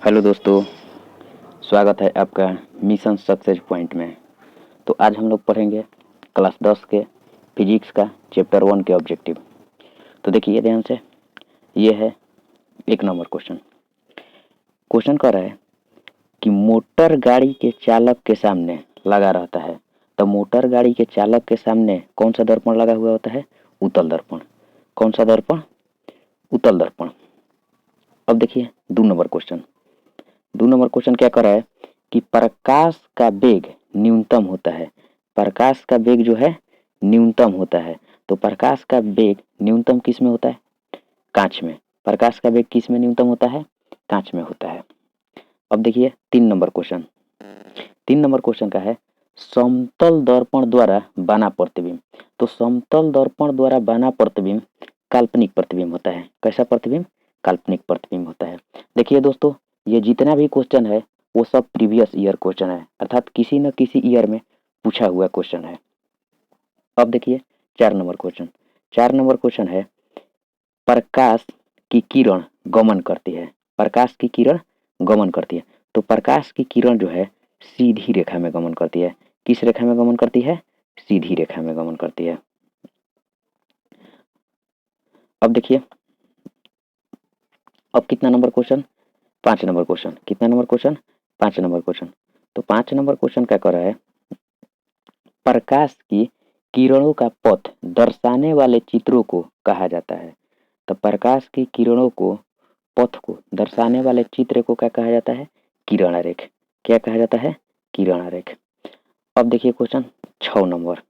Hello दोस्तों, स्वागत है आपका मिशन सक्सेस पॉइंट में। तो आज हम लोग पढ़ेंगे क्लास 10 के फिजिक्स का चैप्टर 1 के ऑब्जेक्टिव। तो देखिए ध्यान से, ये है 1 नंबर क्वेश्चन। क्वेश्चन कह रहा है कि मोटर गाड़ी के चालक के सामने लगा रहता है, तो मोटर गाड़ी के चालक के सामने कौन सा दर्पण लगा हुआ होता है? उत्तल दर्पण। कौन सा दर्पण? उत्तल दर्पण। अब देखिए 2 नंबर क्वेश्चन। 2 नंबर क्वेश्चन क्या कर रहा है कि प्रकाश का वेग न्यूनतम होता है। प्रकाश का वेग जो है न्यूनतम होता है। तो प्रकाश का वेग न्यूनतम किस में होता है? कांच में। प्रकाश का वेग किस में न्यूनतम होता है? कांच में होता है। अब देखिए 3 नंबर क्वेश्चन। 3 नंबर क्वेश्चन का है समतल दर्पण द्वारा बना प्रतिबिंब। तो समतल दर्पण द्वारा बना प्रतिबिंब काल्पनिक प्रतिबिंब होता है। कैसा प्रतिबिंब? काल्पनिक प्रतिबिंब होता है। देखिए दोस्तों, ये जितना भी क्वेश्चन है वो सब प्रीवियस ईयर क्वेश्चन है, अर्थात किसी न किसी ईयर में पूछा हुआ क्वेश्चन है। अब देखिए 4 नंबर क्वेश्चन। 4 नंबर क्वेश्चन है प्रकाश की किरण गमन करती है। प्रकाश की किरण गमन करती है। तो प्रकाश की किरण जो है सीधी रेखा में गमन करती है। किस रेखा में गमन करती है? सीधी रेखा में गमन करती है। अब देखिए, अब कितना नंबर क्वेश्चन? 5 number question. कितना नंबर क्वेश्चन? 5 number question. तो 5 नंबर क्वेश्चन क्या कर रहा है? प्रकाश की किरणों का पथ दर्शाने वाले चित्रों को कहा जाता है। तो प्रकाश की किरणों को पथ को दर्शाने वाले चित्र को क्या कहा जाता है? किरण आरेख। क्या कहा जाता है? किरण आरेख। अब देखिए क्वेश्चन 6 नंबर।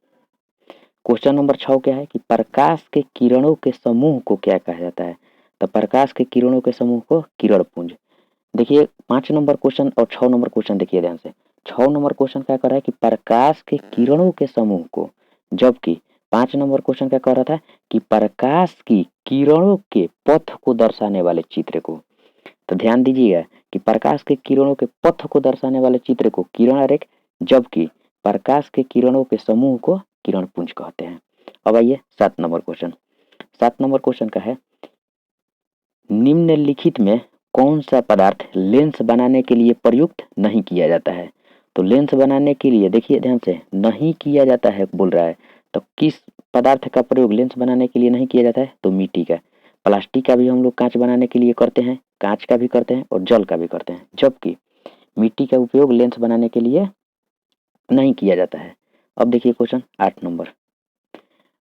क्वेश्चन नंबर 6 क्या है कि प्रकाश के किरणों के समूह को क्या कहा जाता है? तो प्रकाश के किरणों के समूह को किरण पुंज। देखिए 5 नंबर क्वेश्चन और 6 नंबर क्वेश्चन देखिए ध्यान से। 6 नंबर क्वेश्चन क्या कर रहा है कि प्रकाश के किरणों के समूह को, जबकि 5 नंबर क्वेश्चन क्या कर रहा था कि प्रकाश की किरणों के पथ को दर्शाने वाले चित्र को। तो ध्यान दीजिएगा कि प्रकाश के किरणों के पथ को दर्शाने वाले चित्र को किरण आरेख, जबकि प्रकाश के किरणों के समूह को किरण पुंज कहते हैं। अब आइए 7 नंबर क्वेश्चन। 7 नंबर क्वेश्चन का है निम्नलिखित में कौन सा पदार्थ लेंस बनाने के लिए प्रयुक्त नहीं किया जाता है? तो लेंस बनाने के लिए देखिए ध्यान से, नहीं किया जाता है बोल रहा है। तो किस पदार्थ का प्रयोग लेंस बनाने के लिए नहीं किया जाता है? तो मिट्टी का। प्लास्टिक का भी हम लोग कांच बनाने के लिए करते हैं, कांच का भी करते हैं और जल का भी करते हैं, जबकि मिट्टी का उपयोग लेंस बनाने के लिए नहीं किया जाता है। अब देखिए क्वेश्चन 8 नंबर।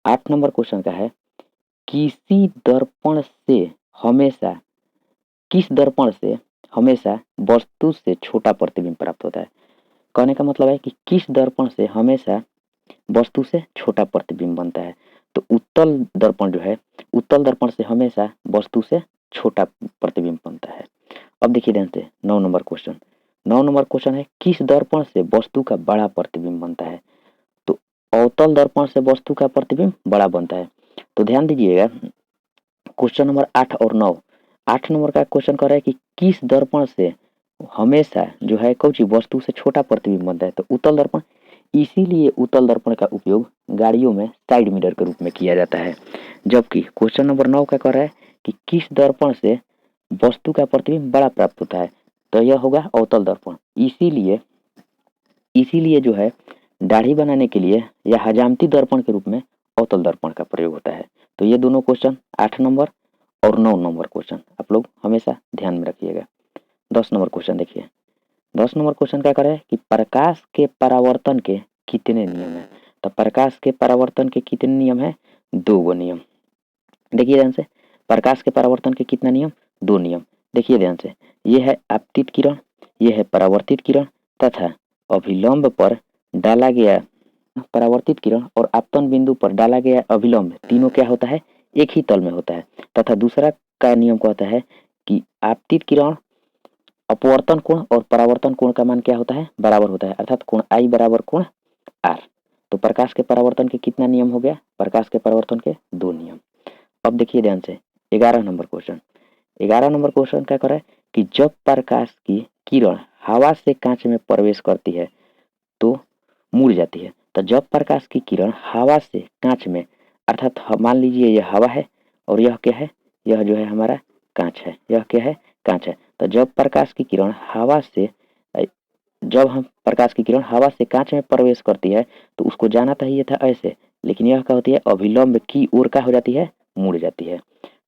8 नंबर क्वेश्चन का है किसी दर्पण से हमेशा किस दर्पण से हमेशा वस्तु से छोटा प्रतिबिंब प्राप्त होता है? कहने का मतलब है कि किस दर्पण से हमेशा वस्तु से छोटा प्रतिबिंब बनता है? तो उत्तल दर्पण जो है, उत्तल दर्पण से हमेशा वस्तु से छोटा प्रतिबिंब बनता है। अब देखिए ध्यान से 9 नंबर क्वेश्चन। 9 नंबर क्वेश्चन है किस दर्पण से वस्तु का बड़ा प्रतिबिंब बनता है? तो अवतल दर्पण से वस्तु का प्रतिबिंब बड़ा बनता है। तो ध्यान दीजिएगा क्वेश्चन नंबर 8 और 9। 8 नंबर का क्वेश्चन कर रहा है कि किस दर्पण से हमेशा जो है कौची वस्तु से छोटा प्रतिबिंब बनता है? तो उत्तल दर्पण। इसीलिए उत्तल दर्पण का उपयोग गाड़ियों में साइड मिरर के रूप में किया जाता है। जबकि क्वेश्चन नंबर 9 का कह रहा है कि किस दर्पण से वस्तु का प्रतिबिंब बड़ा प्राप्त होता है? तो यह होगा अवतल दर्पण। इसीलिए इसीलिए जो है दाढ़ी बनाने के लिए या हजामती दर्पण के रूप में अवतल दर्पण का प्रयोग होता है। तो ये दोनों क्वेश्चन 8 नंबर और 9 नंबर क्वेश्चन आप लोग हमेशा ध्यान में रखिएगा। 10 नंबर क्वेश्चन देखिए। 10 नंबर क्वेश्चन क्या करे कि प्रकाश के परावर्तन के कितने नियम है? तो प्रकाश के परावर्तन के कितने नियम है? 2 नियम। देखिए ध्यान से, प्रकाश के परावर्तन के कितना नियम? 2 नियम। देखिए ध्यान से, ये है आपतित किरण, ये है परावर्तित किरण तथा अभिलंब पर डाला गया परावर्तित किरण और आपतन बिंदु पर डाला गया अभिलंब, तीनों क्या होता है? एक ही तल में होता है। तथा दूसरा का नियम कहता है कि आपतित किरण अपवर्तन कोण और परावर्तन कोण का मान क्या होता है? बराबर होता है, अर्थात कोण आई बराबर कोण आर। तो प्रकाश के परावर्तन के कितना नियम हो गया? प्रकाश के परावर्तन के 2 नियम। अब देखिए ध्यान से 11 नंबर क्वेश्चन। 11 नंबर क्वेश्चन क्या कर रहा है कि जब प्रकाश की किरण हवा से कांच में प्रवेश करती है तो मुड़ जाती है। तो जब प्रकाश की किरण हवा से कांच में, अर्थात मान लीजिए यह हवा है और यह क्या है? यह जो है हमारा कांच है। यह क्या है? कांच है। तो जब प्रकाश की किरण हवा से जब हम प्रकाश की किरण हवा से कांच में प्रवेश करती है तो उसको जाना चाहिए था ऐसे, लेकिन यह क्या होती है, अभिलंब की ओर क्या हो जाती है, मुड़ जाती है।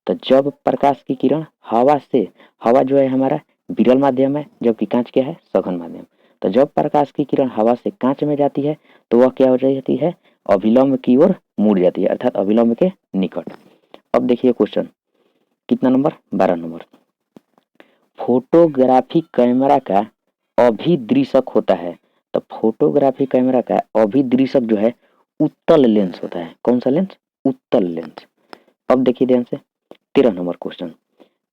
तो जब प्रकाश की किरण हवा से, हवा जो है हमारा विरल माध्यम है, जबकि कांच क्या है, सघन माध्यम। तो जब प्रकाश की किरण हवा से कांच में जाती है तो वह क्या हो जाती है, अभिलंब की ओर मुड़ जाती है, अर्थात अभिलंब के निकट। अब देखिए क्वेश्चन कितना नंबर, 12 नंबर। फोटोग्राफी कैमरा का अभिदृशक होता है। तो फोटोग्राफी कैमरा का अभिदृशक जो है उत्तल लेंस होता है। कौन सा लेंस, उत्तल लेंस। अब देखिए ध्यान से 13 नंबर क्वेश्चन।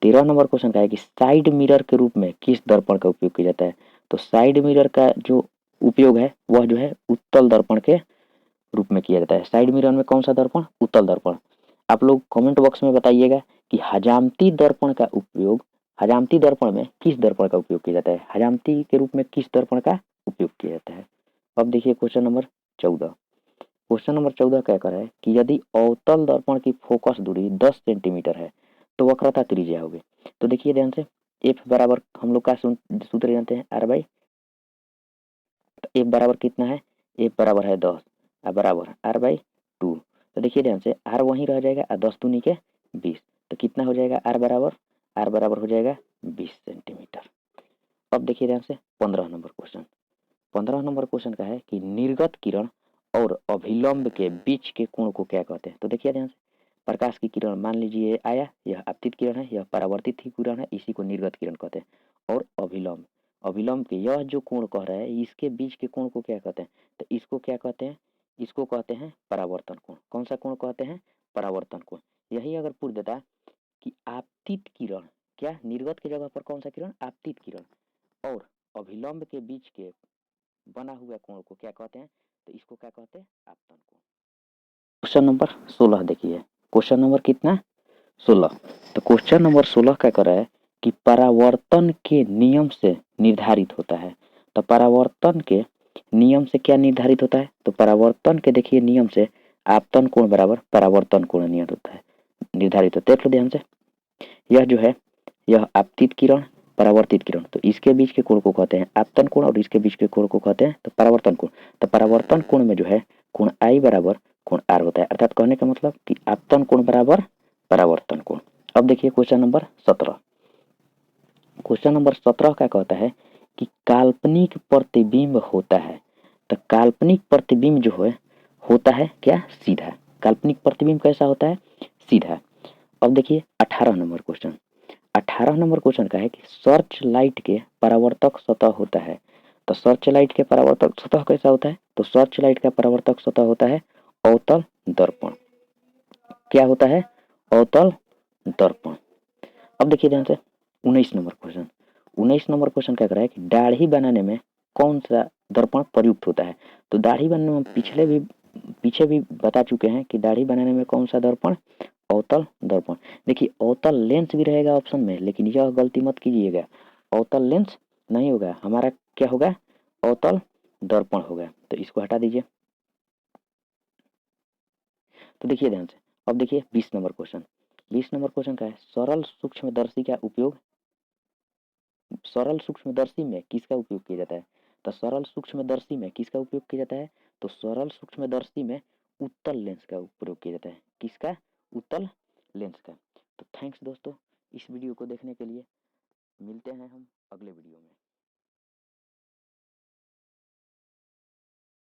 13 नंबर क्वेश्चन का है कि साइड मिरर के रूप में किस दर्पण का उपयोग किया जाता है। तो साइड मिरर का जो उपयोग है वह जो है उत्तल दर्पण के रूप में किया जाता है। साइड मिरर में कौन सा दर्पण, उत्तल दर्पण। आप लोग कमेंट बॉक्स में बताइएगा कि हजामती दर्पण का उपयोग, हजामती दर्पण में किस दर्पण का उपयोग किया जाता है, हजामती के रूप में किस दर्पण का उपयोग किया जाता है। अब देखिए क्वेश्चन नंबर 14। क्वेश्चन नंबर 14 क्या कर रहा है कि यदि अवतल दर्पण की फोकस दूरी 10 सेंटीमीटर है तो वक्रता त्रिज्या होगी। तो देखिए ध्यान से, एफ बराबर हम लोग का सूत्र जानते हैं, आर बाई, एफ बराबर कितना है, एफ बराबर है 10, बराबर आर बाई 2। तो देखिए ध्यान से आर वहीं रह जाएगा, 10 दूनी के 20, तो कितना हो जाएगा आर बराबर हो जाएगा 20 सेंटीमीटर। अब देखिए ध्यान से 15 नंबर क्वेश्चन। 15 नंबर क्वेश्चन का है कि निर्गत किरण और अभिलंब के बीच के कोण को क्या कहते हैं। तो देखिए ध्यान से, प्रकाश की किरण मान लीजिए आया, यह आपतित किरण है, यह परावर्तित ही किरण है, इसी को निर्गत किरण कहते हैं। और अभिलंब, अभिलंब के यह जो कोण कह रहा है इसके बीच के कोण को क्या कहते हैं, तो इसको क्या कहते हैं, इसको कहते हैं परावर्तन कोण। कौन सा कोण कहते हैं, परावर्तन कोण। यही अगर पूछ देता कि आपतित किरण, क्या निर्गत की जगह पर कौन सा किरण, आपतित किरण, और अभिलंब के बीच के बना हुआ कोण को क्या कहते हैं, तो इसको क्या कहते हैं, आपतन कोण। क्वेश्चन नंबर 16 देखिए, क्वेश्चन नंबर कितना, 16। तो क्वेश्चन नंबर 16 क्या कर रहा है कि परावर्तन के नियम से निर्धारित होता है। तो परावर्तन के नियम से क्या निर्धारित होता है, तो परावर्तन के देखिए नियम से आपतन कोण बराबर परावर्तन कोण नियत होता है, निर्धारित होता है। देख लो ध्यान से, यह जो है, यह आपतित किरण, परावर्तित किरण, तो इसके बीच के कोण को कहते हैं आपतन कोण और इसके बीच के कोण को कहते हैं तो परावर्तन कोण। तो परावर्तन कोण में जो है कोण आई बराबर कोण आर होता है, अर्थात कहने का मतलब कि आपतन कोण बराबर परावर्तन कोण। अब देखिए क्वेश्चन नंबर 17। क्वेश्चन नंबर 17 क्या कहता है कि काल्पनिक प्रतिबिंब होता है। तो काल्पनिक प्रतिबिंब जो है होता है क्या, सीधा। काल्पनिक प्रतिबिंब कैसा होता है, सीधा। अब देखिए 18 नंबर क्वेश्चन। 18 नंबर क्वेश्चन का है कि सर्च लाइट के परावर्तक सतह होता है। तो सर्च लाइट के परावर्तक सतह कैसा होता है, तो सर्च लाइट का परावर्तक सतह होता है अवतल दर्पण। क्या होता है, अवतल दर्पण। अब देखिए ध्यान से 19 नंबर क्वेश्चन। 19 नंबर क्वेश्चन क्या कर रहा है कि दाढ़ी बनाने में कौन सा दर्पण प्रयुक्त होता है। तो दाढ़ी बनाने में पीछे भी बता चुके हैं कि दाढ़ी बनाने में कौन सा दर्पण, अवतल दर्पण। देखिए अवतल लेंस भी रहेगा ऑप्शन में, लेकिन यह गलती मत कीजिएगा, अवतल लेंस नहीं होगा, हमारा क्या होगा, अवतल दर्पण होगा। तो इसको हटा दीजिए। तो देखिए ध्यान से, अब देखिए 20 नंबर क्वेश्चन। 20 नंबर क्वेश्चन का है सरल सूक्ष्मदर्शी का उपयोग, सरल सूक्ष्मदर्शी में किसका उपयोग किया जाता है। तो सरल सूक्ष्मदर्शी में किसका उपयोग किया जाता है, तो सरल सूक्ष्मदर्शी में उत्तल लेंस का उपयोग किया जाता है। किसका, उत्तल लेंस का। तो थैंक्स दोस्तों इस वीडियो को देखने के लिए। मिलते हैं हम अगले